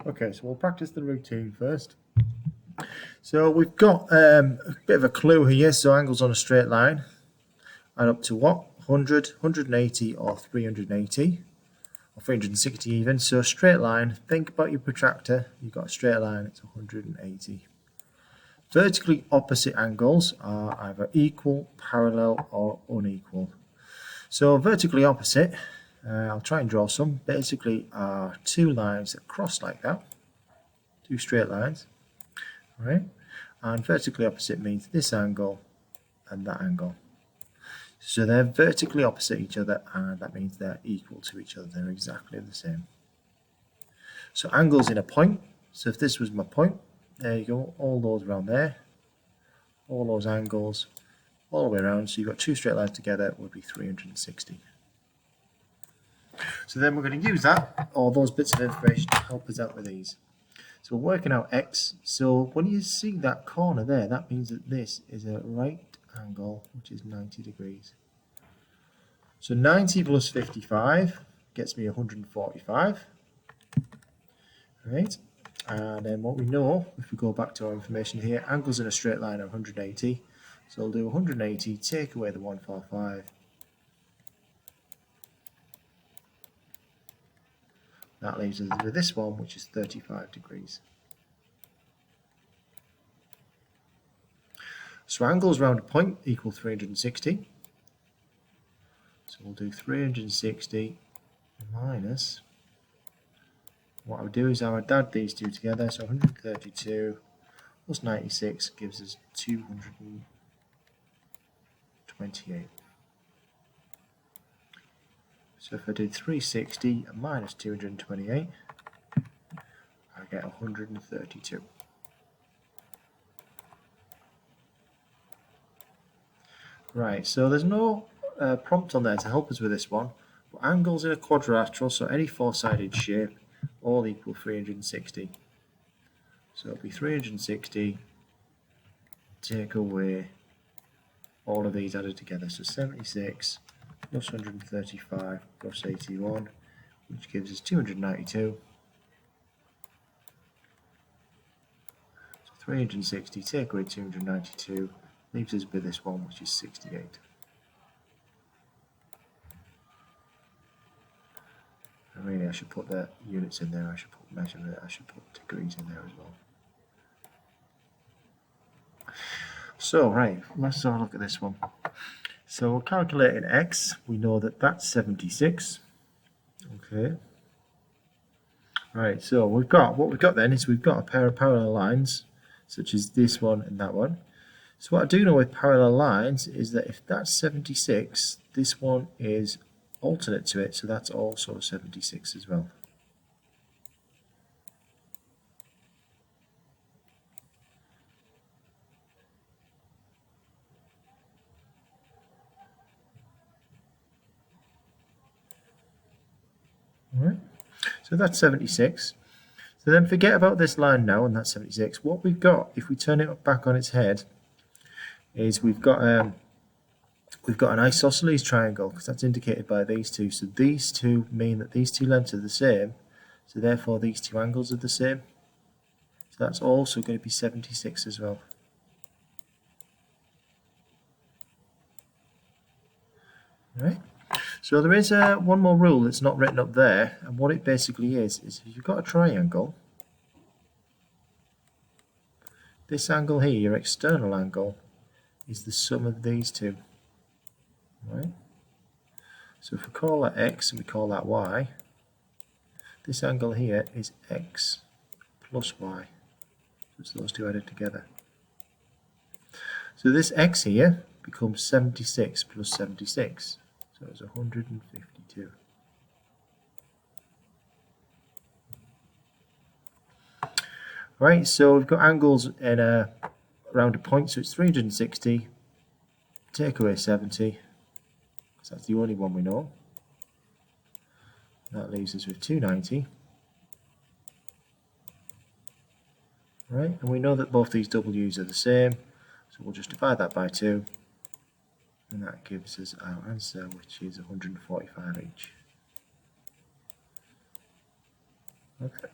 Okay, so we'll practice the routine first. So we've got a bit of a clue here. So angles on a straight line add up to what? 100, 180 or 380 or 360 even. So straight line, think about your protractor. You've got a straight line, it's 180. Vertically opposite angles are either equal, parallel or unequal. So vertically opposite, I'll try and draw some, basically are two lines that cross like that, two straight lines, right? And vertically opposite means this angle and that angle. So they're vertically opposite each other, and that means they're equal to each other, they're exactly the same. So angles in a point, so if this was my point, there you go, all those around there, all those angles, all the way around, so you've got two straight lines together, would be 360. So then we're going to use that, all those bits of information, to help us out with these. So we're working out x, so when you see that corner there, that means that this is a right angle, which is 90 degrees. So 90 plus 55 gets me 145. Right, and then what we know, if we go back to our information here, angles in a straight line are 180. So we'll do 180, take away the 145. That leaves us with this one, which is 35 degrees. So angles round a point equal 360. So we'll do 360 minus, what I would do is I would add these two together, so 132 plus 96 gives us 228. So if I did 360 minus 228, I get 132. Right, so there's no prompt on there to help us with this one, but angles in a quadrilateral, so any four-sided shape, all equal 360. So it'll be 360, take away all of these added together, so 76 plus 135 plus 81, which gives us 292. So 360, take away 292, leaves us with this one, which is 68. And really, I should put the units in there, I should put measurement, I should put degrees in there as well. So, right, let's have a look at this one. So we're calculating x, we know that that's 76. Okay. Right, so what we've got then is we've got a pair of parallel lines, such as this one and that one. So what I do know with parallel lines is that if that's 76, this one is alternate to it, so that's also 76 as well. Alright, so that's 76. So then forget about this line now, and that's 76. What we've got, if we turn it back on its head, is we've got an isosceles triangle, because that's indicated by these two. So these two mean that these two lengths are the same, so therefore these two angles are the same. So that's also going to be 76 as well. Right. So there is one more rule that's not written up there, and what it basically is if you've got a triangle, this angle here, your external angle, is the sum of these two. Right? So if we call that x and we call that y, this angle here is x plus y. So it's those two added together. So this x here becomes 76 plus 76. So it's 152. Right, so we've got angles in around a point, so it's 360, take away 70, because that's the only one we know. That leaves us with 290. Right, and we know that both these w's are the same, so we'll just divide that by 2. And that gives us our answer, which is 145 each. Okay.